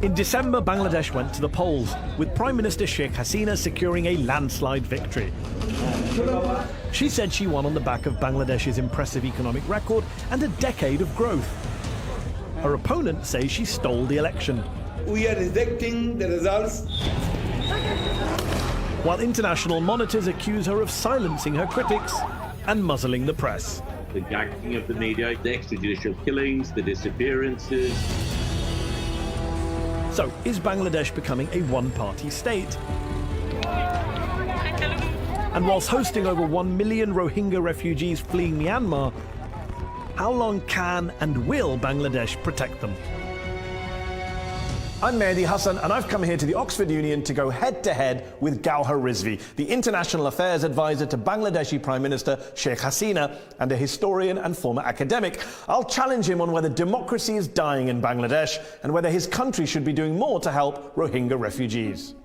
In December, Bangladesh went to the polls, with Prime Minister Sheikh Hasina securing a landslide victory. She said she won on the back of Bangladesh's impressive economic record and a decade of growth. Her opponents say she stole the election. We are rejecting the results. While international monitors accuse her of silencing her critics and muzzling the press. The gagging of the media, the extrajudicial killings, the disappearances. So, is Bangladesh becoming a one-party state? And whilst hosting over 1 million Rohingya refugees fleeing Myanmar, how long can and will Bangladesh protect them? I'm Mehdi Hassan, and I've come here to the Oxford Union to go head-to-head with Gauhar Rizvi, the International Affairs Advisor to Bangladeshi Prime Minister Sheikh Hasina and a historian and former academic. I'll challenge him on whether democracy is dying in Bangladesh and whether his country should be doing more to help Rohingya refugees.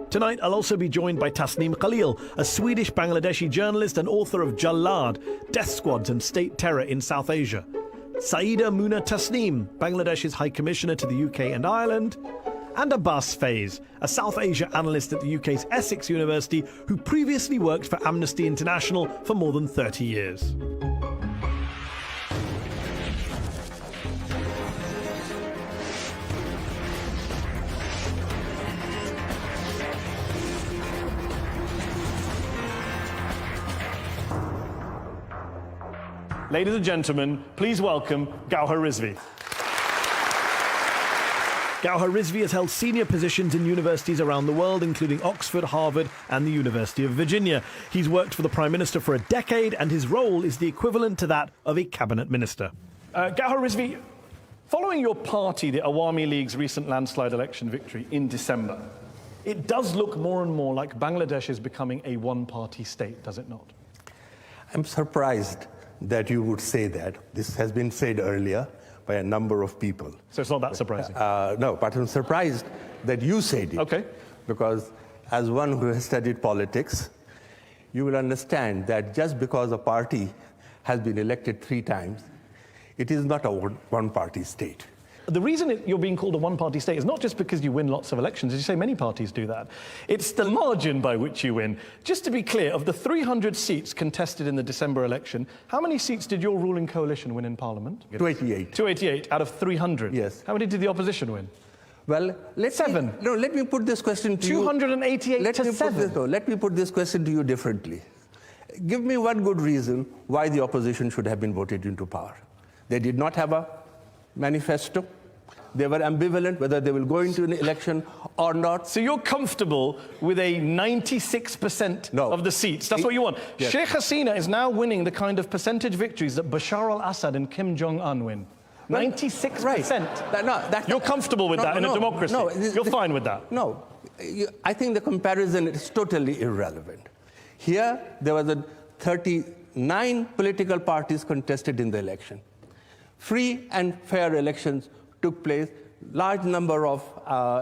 Tonight, I'll also be joined by Tasneem Khalil, a Swedish-Bangladeshi journalist and author of Jallad, Death Squads and State Terror in South Asia. Saida Muna Tasneem, Bangladesh's High Commissioner to the UK and Ireland, and Abbas Faiz, a South Asia analyst at the UK's Essex University who previously worked for Amnesty International for more than 30 years. Ladies and gentlemen, please welcome Gauhar Rizvi. Gauhar Rizvi has held senior positions in universities around the world, including Oxford, Harvard, and the University of Virginia. He's worked for the Prime Minister for a decade, and his role is the equivalent to that of a cabinet minister. Gauhar Rizvi, following your party, the Awami League's recent landslide election victory in December, it does look more and more like Bangladesh is becoming a one-party state, does it not? I'm surprised that you would say that. This has been said earlier by a number of people. So it's not that surprising? No, but I'm surprised that you said it. Okay. Because as one who has studied politics, you will understand that just because a party has been elected 3 times, it is not a one-party state. The reason you're being called a one-party state is not just because you win lots of elections, as you say, many parties do that. It's the margin by which you win. Just to be clear, of the 300 seats contested in the December election, how many seats did your ruling coalition win in Parliament? 288. 288 out of 300? Yes. How many did the opposition win? Well, let me put this question to you. 288 to 7? Let me put this question to you differently. Give me one good reason why the opposition should have been voted into power. They did not have a manifesto. They were ambivalent whether they will go into an election or not. So you're comfortable with a 96% of the seats? That's what you want? Yes. Sheikh Hasina is now winning the kind of percentage victories that Bashar al-Assad and Kim Jong-un win. 96%. Right. You're comfortable with that in a democracy? No, you're fine with that? No. I think the comparison is totally irrelevant. Here, there was 39 political parties contested in the election. Free and fair elections took place. Large number of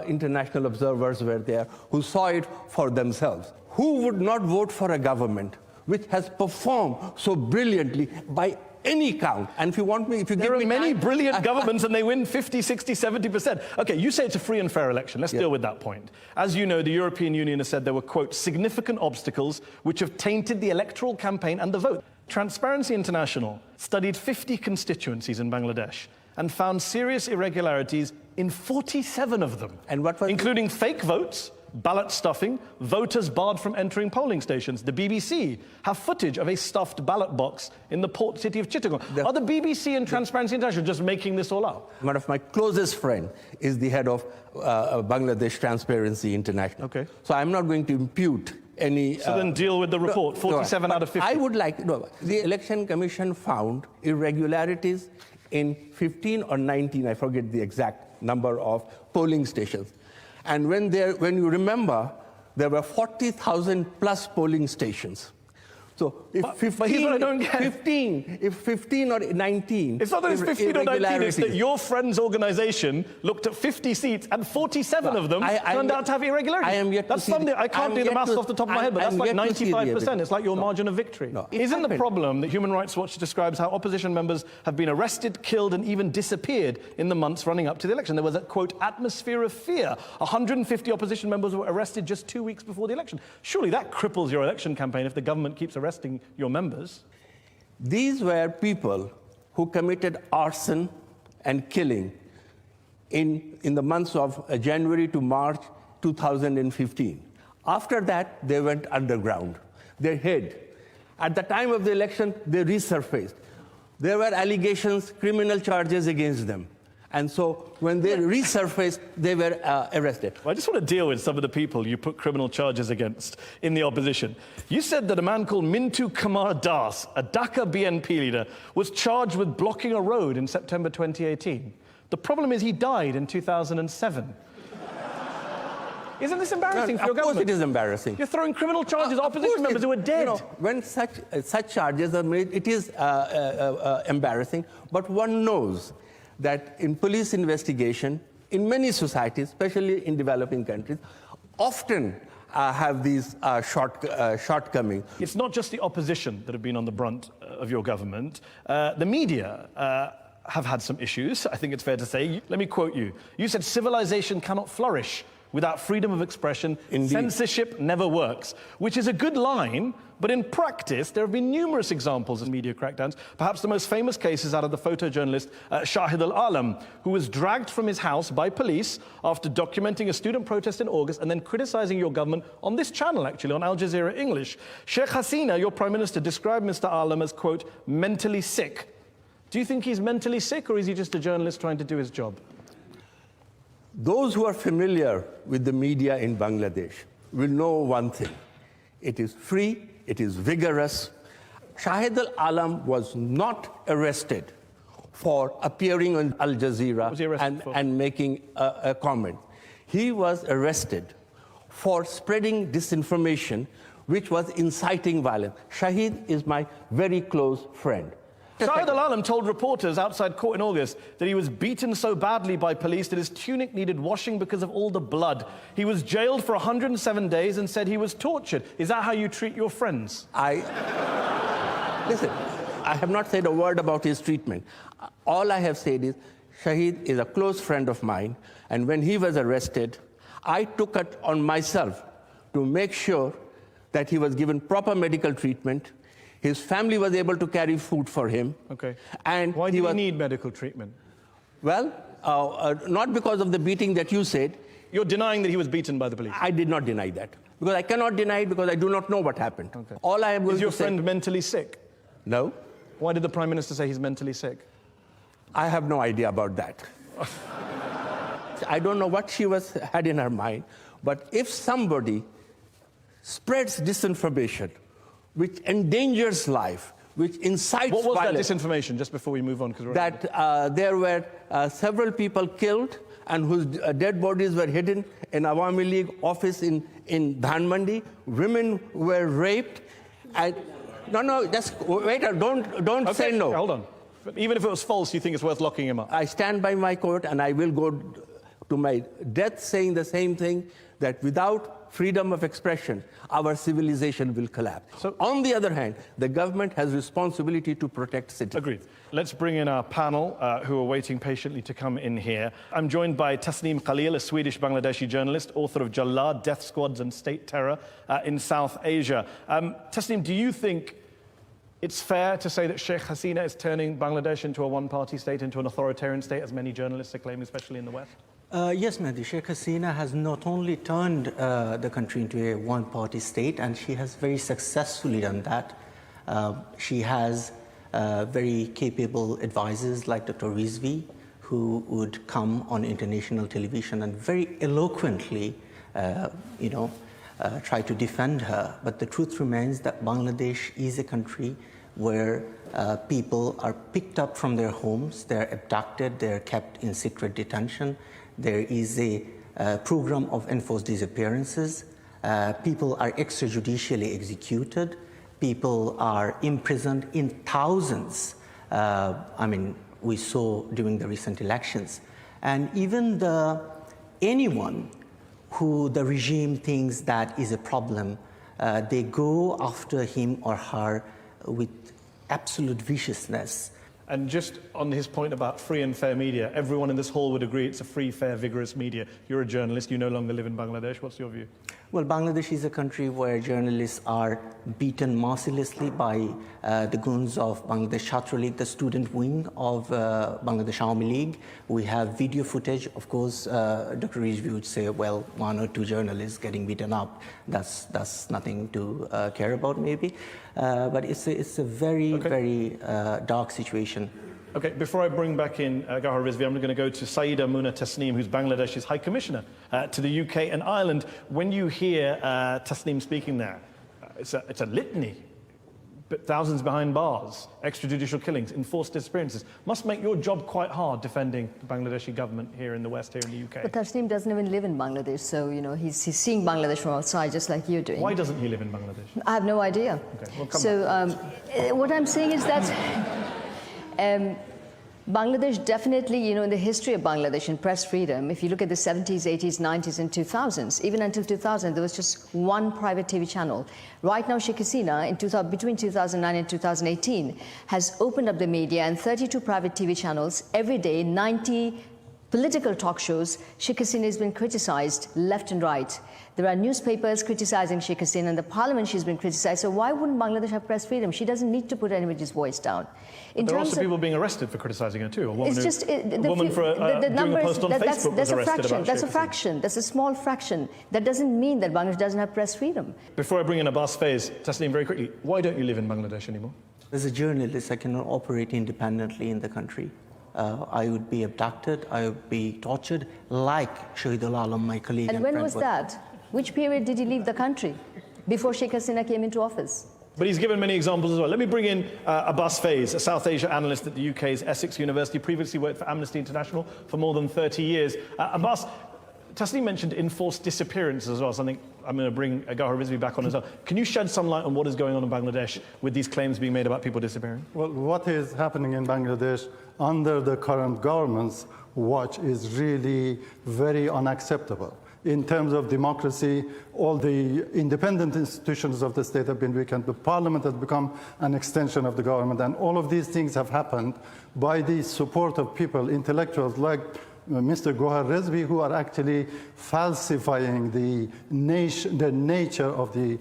international observers were there who saw it for themselves. Who would not vote for a government which has performed so brilliantly by any count? And if you want me, there are many brilliant governments and they win 50, 60, 70%. Okay, you say it's a free and fair election. Let's deal with that point. As you know, the European Union has said there were, quote, significant obstacles which have tainted the electoral campaign and the vote. Transparency International studied 50 constituencies in Bangladesh and found serious irregularities in 47 of them, including fake votes, ballot stuffing, voters barred from entering polling stations. The BBC have footage of a stuffed ballot box in the port city of Chittagong. Are the BBC and Transparency International just making this all up? One of my closest friends is the head of Bangladesh Transparency International. Okay. So I'm not going to impute any... So then deal with the report, 47 out of 50. I would like... the Election Commission found irregularities in 15 or 19, I forget the exact number of polling stations. And when you remember, there were 40,000 plus polling stations. So if But here's what I don't get. 15 or 19... It's not that it's 15 or 19, it's that irregularities. your friend's organisation looked at 50 seats and 47 of them turned out to have irregularities. I am yet to That's see something, the- I can't do the maths off the top of my head, but that's I'm like yet to see the 95%. evidence. It's like your margin of victory. No, it Isn't the happened. problem that Human Rights Watch describes how opposition members have been arrested, killed and even disappeared in the months running up to the election? There was a, quote, atmosphere of fear. 150 opposition members were arrested just 2 weeks before the election. Surely that cripples your election campaign if the government keeps arresting your members. These were people who committed arson and killing in the months of January to March 2015. After that, they went underground. They hid. At the time of the election, they resurfaced. There were allegations, criminal charges against them. And so when they resurfaced, they were arrested. Well, I just want to deal with some of the people you put criminal charges against in the opposition. You said that a man called Mintu Kumar Das, a Dhaka BNP leader, was charged with blocking a road in September 2018. The problem is he died in 2007. Isn't this embarrassing for your government? Of course it is embarrassing. You're throwing criminal charges at opposition members who are dead. You know, when such charges are made, it is embarrassing. But one knows that in police investigation, in many societies, especially in developing countries, often have these shortcomings. It's not just the opposition that have been on the brunt of your government. The media have had some issues, I think it's fair to say. Let me quote you. You said civilization cannot flourish without freedom of expression. Indeed. Censorship never works, which is a good line, but in practice, there have been numerous examples of media crackdowns. Perhaps the most famous case is that of the photojournalist Shahid al-Alam, who was dragged from his house by police after documenting a student protest in August and then criticizing your government on this channel, actually, on Al Jazeera English. Sheikh Hasina, your prime minister, described Mr. Alam as, quote, mentally sick. Do you think he's mentally sick, or is he just a journalist trying to do his job? Those who are familiar with the media in Bangladesh will know one thing. It is free, it is vigorous. Shahid al-Alam was not arrested for appearing on Al Jazeera and making a comment. He was arrested for spreading disinformation, which was inciting violence. Shahid is my very close friend. Shahid al-Alam told reporters outside court in August that he was beaten so badly by police that his tunic needed washing because of all the blood. He was jailed for 107 days and said he was tortured. Is that how you treat your friends? Listen, I have not said a word about his treatment. All I have said is, Shahid is a close friend of mine, and when he was arrested, I took it on myself to make sure that he was given proper medical treatment. His family was able to carry food for him. Okay. And why did he need medical treatment? Well, not because of the beating that you said. You're denying that he was beaten by the police? I did not deny that. Because I cannot deny it because I do not know what happened. Okay. All I am going to say... Is your friend mentally sick? No. Why did the Prime Minister say he's mentally sick? I have no idea about that. I don't know what she had in her mind. But if somebody spreads disinformation, which endangers life, which incites violence... What was that disinformation, just before we move on? That there were several people killed and whose dead bodies were hidden in Awami League office in Dhanmandi. Women were raped. And, no, just wait, don't say no. Hold on. But even if it was false, you think it's worth locking him up? I stand by my court, and I will go to my death saying the same thing, that without freedom of expression, our civilization will collapse. So, on the other hand, the government has responsibility to protect citizens. Agreed. Let's bring in our panel, who are waiting patiently to come in here. I'm joined by Tasneem Khalil, a Swedish-Bangladeshi journalist, author of Jallad, Death Squads and State Terror in South Asia. Tasneem, do you think it's fair to say that Sheikh Hasina is turning Bangladesh into a one-party state, into an authoritarian state, as many journalists are claiming, especially in the West? Yes, Mehdi. Sheikh Hasina has not only turned the country into a one-party state, and she has very successfully done that. She has very capable advisors like Dr. Rizvi, who would come on international television and very eloquently, try to defend her. But the truth remains that Bangladesh is a country where people are picked up from their homes, they're abducted, they're kept in secret detention. There is a program of enforced disappearances. People are extrajudicially executed. People are imprisoned in thousands. We saw during the recent elections. And even anyone who the regime thinks that is a problem, they go after him or her with absolute viciousness. And just on his point about free and fair media, everyone in this hall would agree it's a free, fair, vigorous media. You're a journalist, you no longer live in Bangladesh. What's your view? Well, Bangladesh is a country where journalists are beaten mercilessly by the goons of Bangladesh Chhatra League, the student wing of Bangladesh Awami League. We have video footage. Of course, Dr. Rizvi would say, well, 1 or 2 journalists getting beaten up, that's nothing to care about, maybe. But it's a very, very dark situation. Okay, before I bring back in Gauhar Rizvi, I'm going to go to Saeeda Muna Tasneem, who's Bangladesh's High Commissioner to the UK and Ireland. When you hear Tasneem speaking there, it's a litany. But thousands behind bars, extrajudicial killings, enforced disappearances. Must make your job quite hard defending the Bangladeshi government here in the West, here in the UK. But Tasneem doesn't even live in Bangladesh, so he's seeing Bangladesh from outside, just like you're doing. Why doesn't he live in Bangladesh? I have no idea. Okay, well, come so what I'm saying is that Bangladesh definitely, in the history of Bangladesh and press freedom, if you look at the 70s, 80s, 90s, and 2000s, even until 2000, there was just one private TV channel. Right now, Sheikh Hasina, between 2009 and 2018, has opened up the media and 32 private TV channels every day, 90 political talk shows. Sheikh Hasina has been criticized left and right. There are newspapers criticizing Sheikh Hasina, and the parliament she's been criticized. So why wouldn't Bangladesh have press freedom? She doesn't need to put anybody's voice down. There are also people being arrested for criticizing her too. A woman, it's just, a woman for doing a post on Facebook was arrested about That's a fraction. That's a small fraction. That doesn't mean that Bangladesh doesn't have press freedom. Before I bring in Abbas Faiz, Tasneem, very quickly, why don't you live in Bangladesh anymore? As a journalist, I cannot operate independently in the country. I would be abducted, I would be tortured, like Shahidul Alam, my colleague. And when was that? Which period did he leave the country? Before Sheikh Hasina came into office? But he's given many examples as well. Let me bring in Abbas Faiz, a South Asia analyst at the UK's Essex University, previously worked for Amnesty International for more than 30 years. Abbas, Tasneem mentioned enforced disappearances as well, so I think I'm going to bring Gauhar Rizvi back on as well. Can you shed some light on what is going on in Bangladesh with these claims being made about people disappearing? Well, what is happening in Bangladesh under the current government's watch is really very unacceptable. In terms of democracy, all the independent institutions of the state have been weakened. The parliament has become an extension of the government, and all of these things have happened by the support of people, intellectuals like Mr. Gauhar Rizvi, who are actually falsifying the nature of the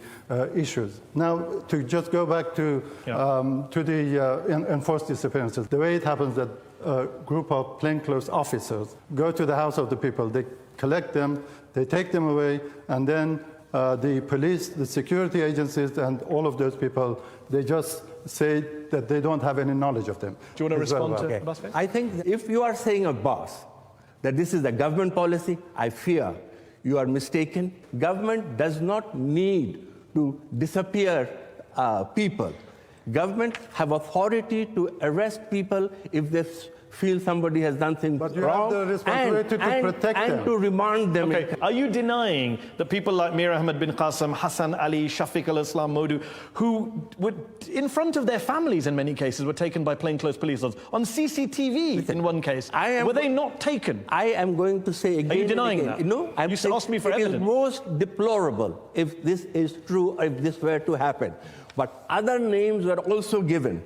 issues. Now, to just go back to the enforced disappearances, the way it happens that a group of plainclothes officers go to the house of the people, they collect them, they take them away, and then the police, the security agencies, and all of those people, they just say that they don't have any knowledge of them. Do you want to respond to Abbas Faiz? I think if you are saying, Abbas, that this is the government policy, I fear you are mistaken. Government does not need to disappear people. Government have authority to arrest people if they feel somebody has done things wrong. But you have the responsibility to protect them. And to remand them. Okay. Are you denying that people like Mir Ahmed bin Qasim, Hassan Ali, Shafiq al-Islam Modu, who were in front of their families in many cases, were taken by plainclothes police officers on CCTV in one case? Were they not taken? I am going to say again. Are you denying that? No, I'm you saying asked me for it evidence. is most deplorable if this is true or if this were to happen. But other names were also given.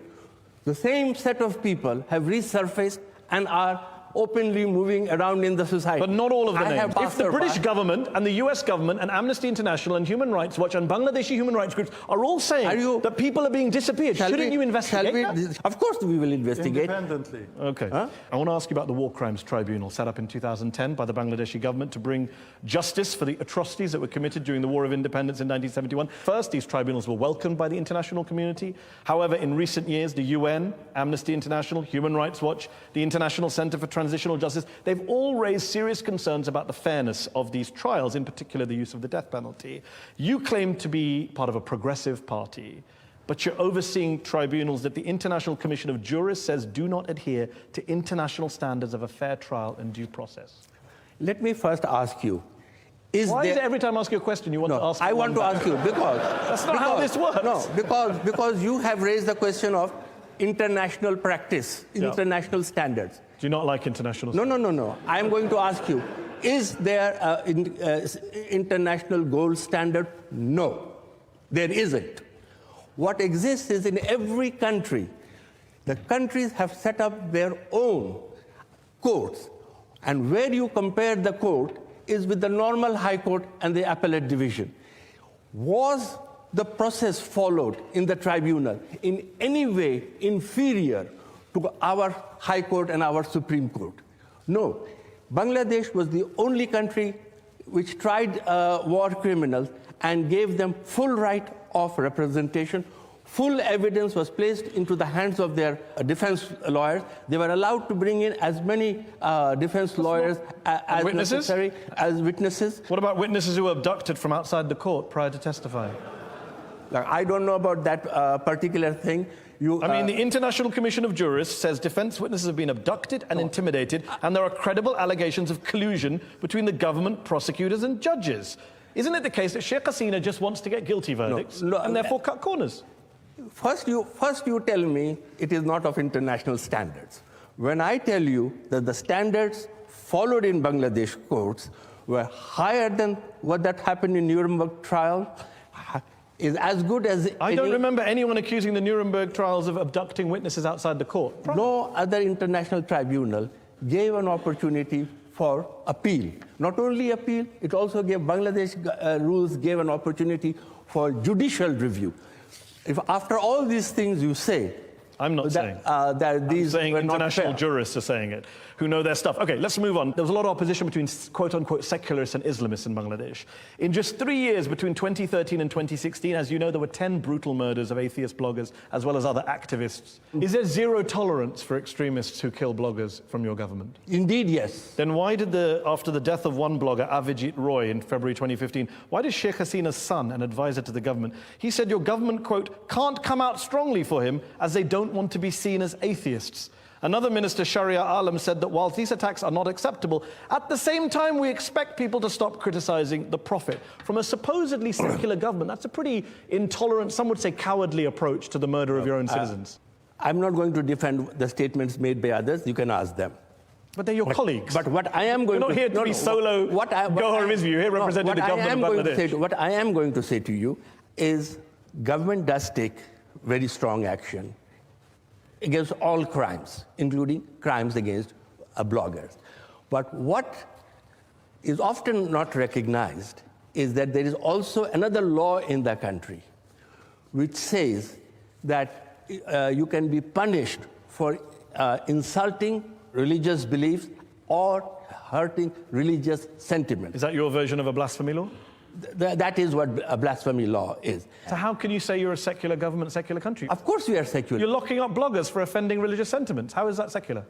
The same set of people have resurfaced and are openly moving around in the society. But not all of the names. If the British by. Government and the US government and Amnesty International and Human Rights Watch and Bangladeshi human rights groups are all saying that people are being disappeared, shouldn't you investigate that? Of course we will investigate. Independently. Okay. I want to ask you about the War Crimes Tribunal set up in 2010 by the Bangladeshi government to bring justice for the atrocities that were committed during the War of Independence in 1971. First, these tribunals were welcomed by the international community. However, in recent years, the UN, Amnesty International, Human Rights Watch, the International Center for Transitional Justice, they've all raised serious concerns about the fairness of these trials, in particular the use of the death penalty. You claim to be part of a progressive party, but you're overseeing tribunals that the International Commission of Jurists says do not adhere to international standards of a fair trial and due process. Let me first ask you, Why is it every time I ask you a question you want to ask? I want to ask you because that's not how this works. No, because you have raised the question of international practice, international standards. Do you not like international No, standards? no. I am going to ask you, is there an international gold standard? No, there isn't. What exists is in every country, the countries have set up their own courts. And where you compare the court is with the normal high court and the appellate division. Was the process followed in the tribunal in any way inferior to our high court and our Supreme Court? No. Bangladesh was the only country which tried war criminals and gave them full right of representation. Full evidence was placed into the hands of their defense lawyers. They were allowed to bring in as many defense lawyers as necessary as witnesses. What about witnesses who were abducted from outside the court prior to testifying? I don't know about that particular thing. The International Commission of Jurists says defense witnesses have been abducted and intimidated, and there are credible allegations of collusion between the government, prosecutors, and judges. Isn't it the case that Sheikh Hasina just wants to get guilty verdicts and therefore cut corners? First you tell me it is not of international standards. When I tell you that the standards followed in Bangladesh courts were higher than what that happened in Nuremberg trial, is as good as I don't remember anyone accusing the Nuremberg trials of abducting witnesses outside the court. No other international tribunal gave an opportunity for appeal. Not only appeal, it also gave Bangladesh rules gave an opportunity for judicial review. If after all these things you say, I'm not saying that these I'm saying were international not fair. jurists are saying it, who know their stuff. Okay, let's move on. There was a lot of opposition between quote-unquote secularists and Islamists in Bangladesh. In just 3 years, between 2013 and 2016, as you know, there were 10 brutal murders of atheist bloggers, as well as other activists. Is there zero tolerance for extremists who kill bloggers from your government? Indeed, yes. Then why did after the death of one blogger, Avijit Roy, in February 2015, why did Sheikh Hasina's son, an advisor to the government, he said your government, quote, can't come out strongly for him as they don't want to be seen as atheists. Another minister, Sharia Alam, said that while these attacks are not acceptable, at the same time we expect people to stop criticizing the Prophet. From a supposedly secular government, that's a pretty intolerant, some would say cowardly approach to the murder of your own citizens. I'm not going to defend the statements made by others. You can ask them. But they're your colleagues. But what I am going You're not here to be solo Gohar Rizvi. You're here representing the government of Bangladesh. What I am going to say to you is government does take very strong action against all crimes, including crimes against bloggers. But what is often not recognized is that there is also another law in the country which says that you can be punished for insulting religious beliefs or hurting religious sentiment. Is that your version of a blasphemy law? That is what a blasphemy law is. So how can you say you're a secular government, secular country? Of course we are secular. You're locking up bloggers for offending religious sentiments. How is that secular?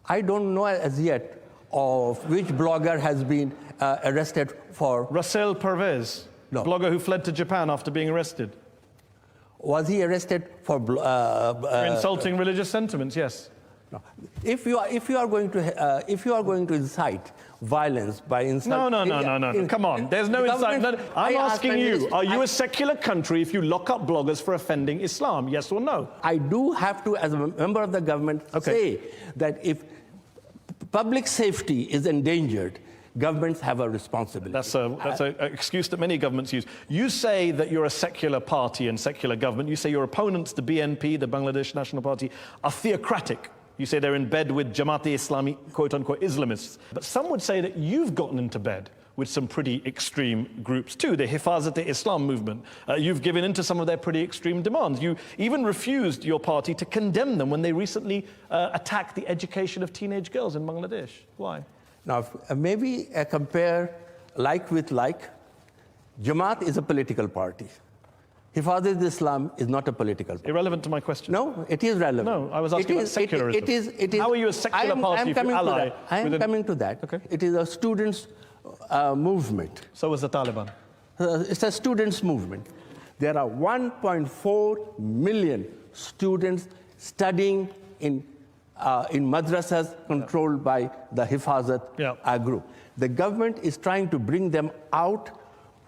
I don't know as yet of which blogger has been arrested for... Russell Pervez, blogger who fled to Japan after being arrested. Was he arrested for... for insulting religious sentiments, yes. No. If you are going to incite violence by insulting... No. Come on. There's no incite. No, I'm asking you, are you a secular country if you lock up bloggers for offending Islam? Yes or no? I do have to, as a member of the government, say that if public safety is endangered, governments have a responsibility. That's an excuse that many governments use. You say that you're a secular party and secular government. You say your opponents, the BNP, the Bangladesh National Party, are theocratic. You say they're in bed with Jamaat-e-Islami, quote-unquote, Islamists. But some would say that you've gotten into bed with some pretty extreme groups too, the Hifazat-e-Islam movement. You've given in to some of their pretty extreme demands. You even refused your party to condemn them when they recently attacked the education of teenage girls in Bangladesh. Why? Now, maybe compare like with like. Jamaat is a political party. Hifazat-e-Islam is not a political party. Irrelevant to my question. No, it is relevant. No, I was asking about secularism. It is. How are you a secular party if you ally? I am coming to that. Okay. It is a students' movement. So was the Taliban. It's a students' movement. There are 1.4 million students studying in in madrasas controlled by the Hifazat group. The government is trying to bring them out,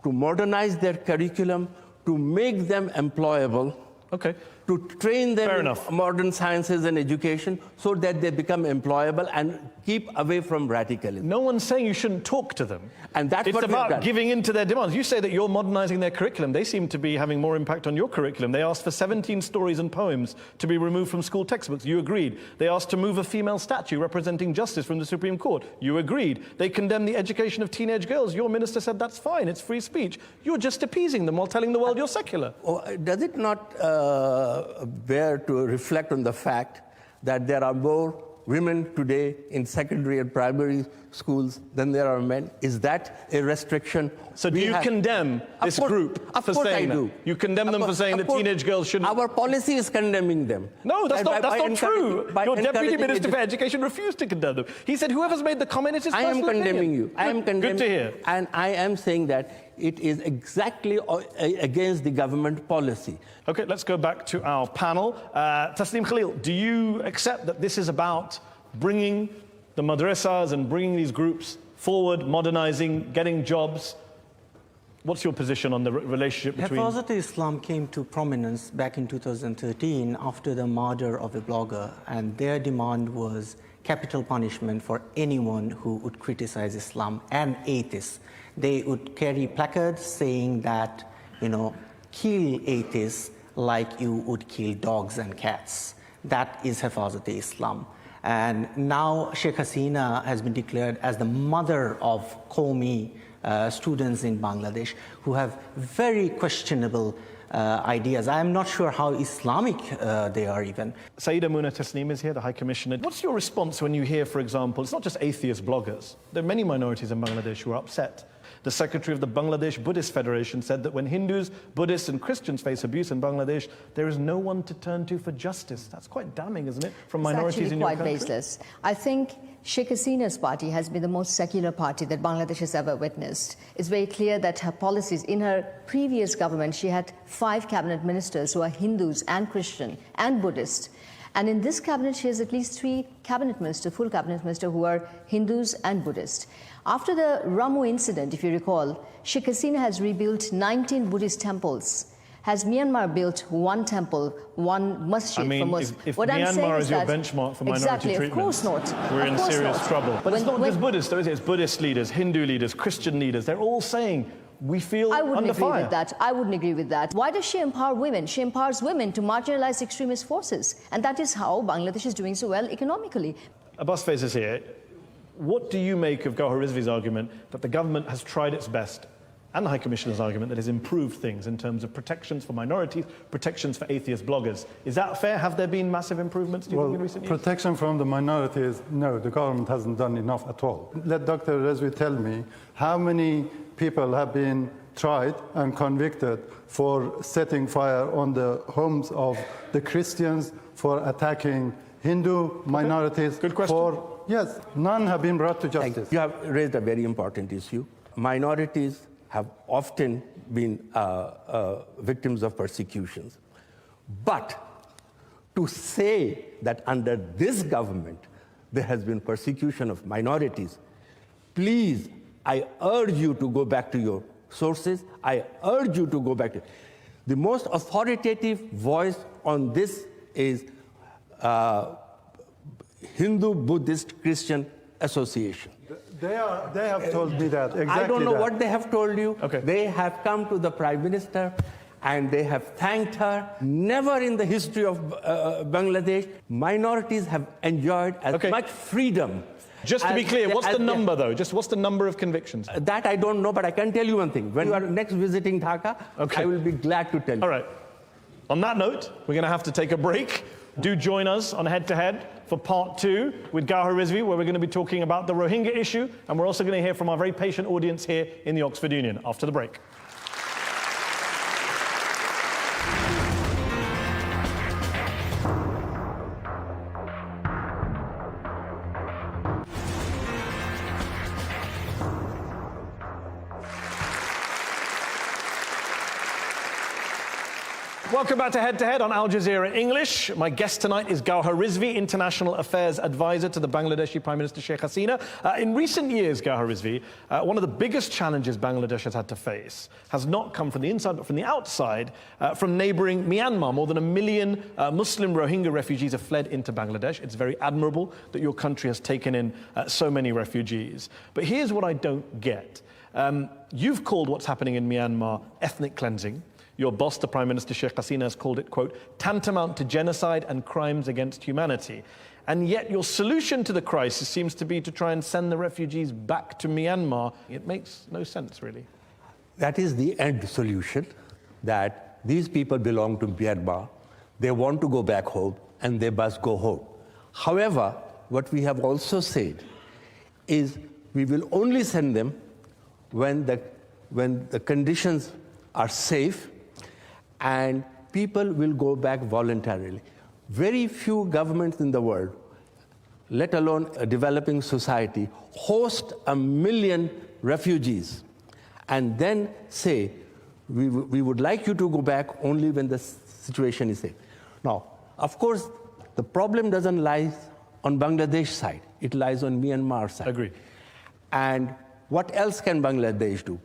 to modernize their curriculum, to make them employable, to train them in modern sciences and education so that they become employable and keep away from radicalism. No one's saying you shouldn't talk to them. And that's it's what we've about done. giving in to their demands. You say that you're modernizing their curriculum. They seem to be having more impact on your curriculum. They asked for 17 stories and poems to be removed from school textbooks. You agreed. They asked to move a female statue representing justice from the Supreme Court. You agreed. They condemned the education of teenage girls. Your minister said that's fine. It's free speech. You're just appeasing them while telling the world you're secular. Does it not bear to reflect on the fact that there are more women today in secondary and primary schools than there are men? Is that a restriction? So do you condemn this group for saying that? You condemn them for saying that teenage girls shouldn't... Our policy is condemning them. No, that's not true. Your Deputy Minister for Education refused to condemn them. He said whoever's made the comment is his personal opinion. I am condemning you. I am condemning. Good to hear. And I am saying that it is exactly against the government policy. Okay, let's go back to our panel. Tasneem Khalil, do you accept that this is about bringing the madrasas and bringing these groups forward, modernizing, getting jobs? What's your position on the relationship between... Hifazat-e-Islam came to prominence back in 2013 after the murder of a blogger, and their demand was capital punishment for anyone who would criticize Islam and atheists. They would carry placards saying that, kill atheists like you would kill dogs and cats. That is Hifazat-e-Islam. And now Sheikh Hasina has been declared as the mother of Qawmi students in Bangladesh who have very questionable ideas. I am not sure how Islamic they are even. Saeeda Muna Tasneem is here, the High Commissioner. What's your response when you hear, for example, it's not just atheist bloggers. There are many minorities in Bangladesh who are upset. The secretary of the Bangladesh Buddhist Federation said that when Hindus, Buddhists and Christians face abuse in Bangladesh, there is no one to turn to for justice. That's quite damning, isn't it, from minorities in your country? It's actually quite baseless. I think Sheikh Hasina's party has been the most secular party that Bangladesh has ever witnessed. It's very clear that her policies, in her previous government, she had 5 cabinet ministers who are Hindus and Christian and Buddhist. And in this cabinet, she has at least 3 cabinet ministers, full cabinet ministers, who are Hindus and Buddhist. After the Ramu incident, if you recall, Sheikh Hasina has rebuilt 19 Buddhist temples. Has Myanmar built 1 temple, 1 masjid for Muslims? If Myanmar is your benchmark for minority treatment, of course not. We're in serious trouble. But it's not just Buddhists, though, is it? It's Buddhist leaders, Hindu leaders, Christian leaders. They're all saying, we feel under fire. I wouldn't agree with that. I wouldn't agree with that. Why does she empower women? She empowers women to marginalize extremist forces. And that is how Bangladesh is doing so well economically. Abbas Faiz is here. What do you make of Gauhar Rizvi's argument that the government has tried its best, and the High Commissioner's argument that has improved things in terms of protections for minorities, protections for atheist bloggers? Is that fair? Have there been massive improvements, do you think, in recent years? Protection from the minorities, no, the government hasn't done enough at all. Let Dr. Rizvi tell me how many people have been tried and convicted for setting fire on the homes of the Christians, for attacking Hindu minorities. Good question. Yes, none have been brought to justice. You have raised a very important issue. Minorities have often been victims of persecutions. But to say that under this government there has been persecution of minorities, please, I urge you to go back to your sources. I urge you to go back to... The most authoritative voice on this is Hindu, Buddhist, Christian Association. They have told me that, exactly. I don't know what they have told you. Okay. They have come to the Prime Minister and they have thanked her. Never in the history of Bangladesh, minorities have enjoyed as much freedom. Just to be clear, what's the number, though? Just what's the number of convictions? That I don't know, but I can tell you one thing. When you are next visiting Dhaka, I will be glad to tell you. All right. On that note, we're going to have to take a break. Do join us on Head to Head for part 2 with Gauhar Rizvi, where we're going to be talking about the Rohingya issue, and we're also going to hear from our very patient audience here in the Oxford Union after the break. Welcome back to Head on Al Jazeera English. My guest tonight is Gauhar Rizvi, International Affairs Advisor to the Bangladeshi Prime Minister Sheikh Hasina. In recent years, Gauhar Rizvi, one of the biggest challenges Bangladesh has had to face has not come from the inside, but from the outside, from neighbouring Myanmar. More than 1 million Muslim Rohingya refugees have fled into Bangladesh. It's very admirable that your country has taken in so many refugees. But here's what I don't get. You've called what's happening in Myanmar ethnic cleansing. Your boss, the Prime Minister Sheikh Hasina, has called it, quote, tantamount to genocide and crimes against humanity. And yet your solution to the crisis seems to be to try and send the refugees back to Myanmar. It makes no sense, really. That is the end solution, that these people belong to Myanmar. They want to go back home, and they must go home. However, what we have also said is we will only send them when the conditions are safe and people will go back voluntarily. Very few governments in the world, let alone a developing society, host 1 million refugees and then say, we would like you to go back only when the situation is safe. Now, of course, the problem doesn't lie on Bangladesh side. It lies on Myanmar side. Agreed. And what else can Bangladesh do?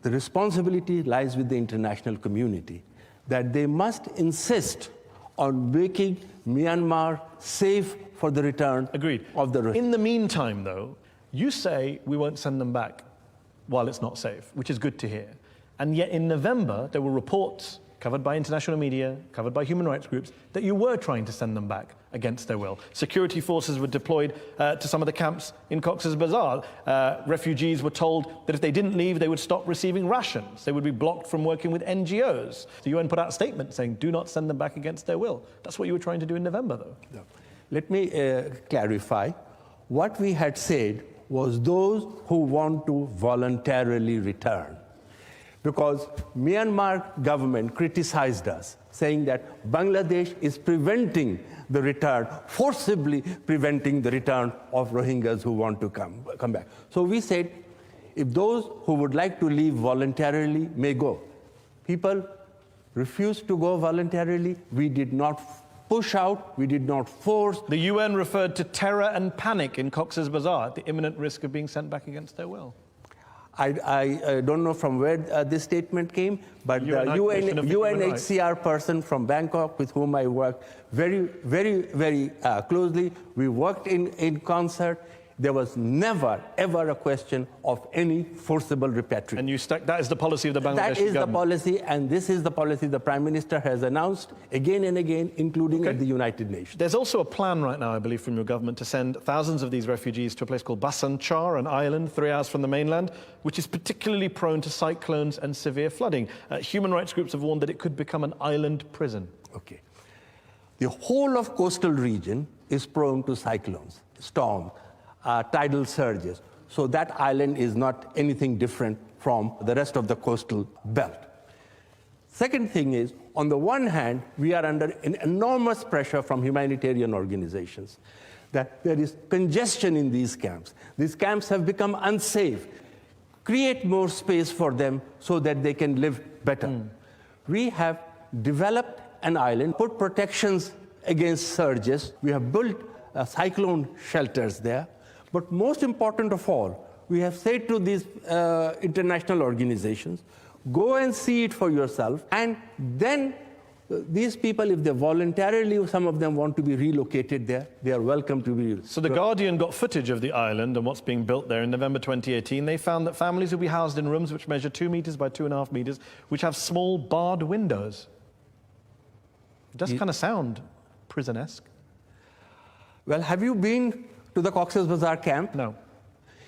The responsibility lies with the international community, that they must insist on making Myanmar safe for the return Agreed. of the Rohingya. In the meantime, though, you say we won't send them back while it's not safe, which is good to hear. And yet in November, there were reports covered by international media, covered by human rights groups, that you were trying to send them back against their will. Security forces were deployed to some of the camps in Cox's Bazar. Refugees were told that if they didn't leave, they would stop receiving rations. They would be blocked from working with NGOs. The UN put out a statement saying, do not send them back against their will. That's what you were trying to do in November, though. No. Let me clarify. What we had said was those who want to voluntarily return. Because Myanmar government criticized us, saying that Bangladesh is preventing the return, forcibly preventing the return of Rohingyas who want to come back. So we said, if those who would like to leave voluntarily may go. People refused to go voluntarily. We did not push out, we did not force. The UN referred to terror and panic in Cox's Bazar at the imminent risk of being sent back against their will. I don't know from where this statement came, but the UNHCR person from Bangkok with whom I worked very, very, very closely, we worked in concert. There was never, ever a question of any forcible repatriation. And that is the policy of the Bangladeshi government? That is the policy, and this is the policy the Prime Minister has announced again and again, including at the United Nations. There's also a plan right now, I believe, from your government to send thousands of these refugees to a place called Basan Char, an island 3 hours from the mainland, which is particularly prone to cyclones and severe flooding. Human rights groups have warned that it could become an island prison. Okay. The whole of coastal region is prone to cyclones, storms, tidal surges. So that island is not anything different from the rest of the coastal belt. Second thing is, on the one hand, we are under an enormous pressure from humanitarian organizations that there is congestion in these camps. These camps have become unsafe. Create more space for them so that they can live better. We have developed an island, put protections against surges. We have built cyclone shelters there. But most important of all, we have said to these international organizations, go and see it for yourself, and then these people, if they voluntarily, some of them want to be relocated there, they are welcome to be relocated. So The Guardian got footage of the island and what's being built there in November 2018. They found that families will be housed in rooms which measure 2 meters by 2.5 meters, which have small barred windows. It does kind of sound prison-esque. Well, have you been to the Cox's Bazar camp? No.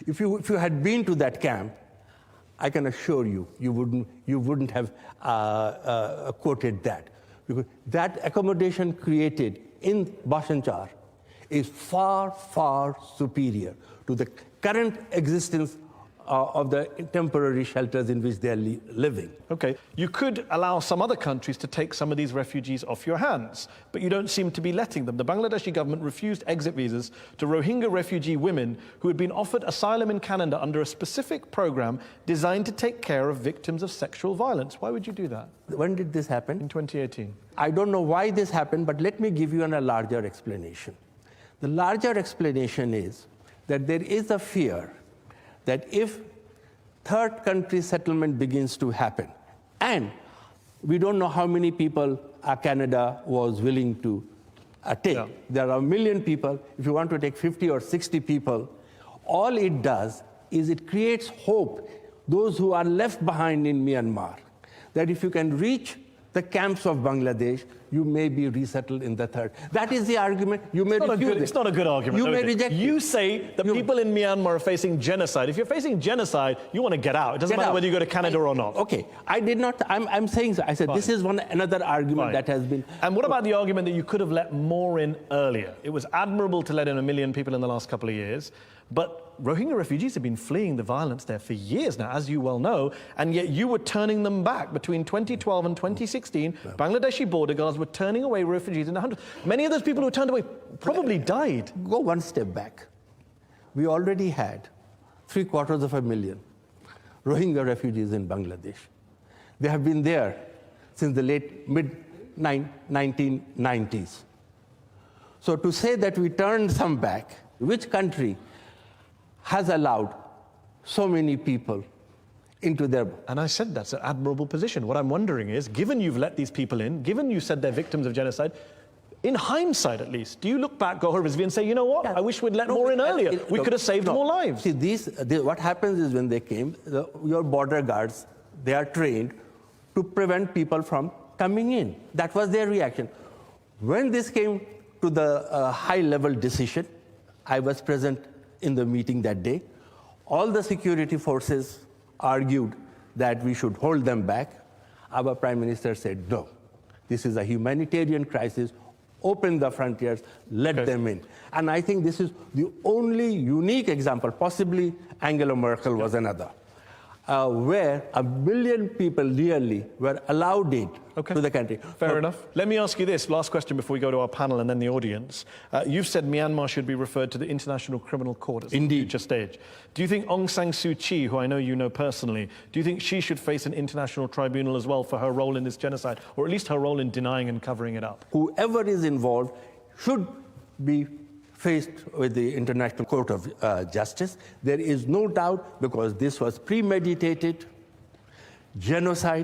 If you had been to that camp, I can assure you, you wouldn't have quoted that. Because that accommodation created in Bashanchar is far, far superior to the current existence of the temporary shelters in which they are living. Okay, you could allow some other countries to take some of these refugees off your hands, but you don't seem to be letting them. The Bangladeshi government refused exit visas to Rohingya refugee women who had been offered asylum in Canada under a specific program designed to take care of victims of sexual violence. Why would you do that? When did this happen? In 2018. I don't know why this happened, but let me give you a larger explanation. The larger explanation is that there is a fear that if third country settlement begins to happen, and we don't know how many people Canada was willing to take. Yeah. There are 1 million people. If you want to take 50 or 60 people, all it does is it creates hope, those who are left behind in Myanmar, that if you can reach the camps of Bangladesh, you may be resettled in the third. That is the argument. You may refuse it. It's not a good argument. You though, may is it? reject You it. say that people in Myanmar are facing genocide. If you're facing genocide, you want to get out. It doesn't matter whether you go to Canada or not. Okay, I did not. I'm saying so. I said this is another argument that has been. And what about the argument that you could have let more in earlier? It was admirable to let in 1 million people in the last couple of years, but Rohingya refugees have been fleeing the violence there for years now, as you well know, and yet you were turning them back. Between 2012 and 2016, Bangladeshi border guards were turning away refugees in the hundreds. Many of those people who were turned away probably died. Go one step back. We already had 750,000 Rohingya refugees in Bangladesh. They have been there since the mid-1990s. So to say that we turned some back, which country has allowed so many people into their... And I said that's an admirable position. What I'm wondering is, given you've let these people in, given you said they're victims of genocide, in hindsight at least, do you look back, Gohar Rizvi, and say, you know what, I wish we'd let more in earlier. We could have saved more lives. See, what happens is when they came, your border guards, they are trained to prevent people from coming in. That was their reaction. When this came to the high-level decision, I was present in the meeting that day. All the security forces argued that we should hold them back. Our Prime Minister said, no, this is a humanitarian crisis. Open the frontiers, let them in. And I think this is the only unique example, possibly Angela Merkel was another, where 1 million people nearly were allowed in to the country. Fair enough. Let me ask you this, last question before we go to our panel and then the audience. You've said Myanmar should be referred to the International Criminal Court at a future stage. Do you think Aung San Suu Kyi, who I know you know personally, do you think she should face an international tribunal as well for her role in this genocide, or at least her role in denying and covering it up? Whoever is involved should be faced with the International Court of Justice. There is no doubt, because this was premeditated genocide.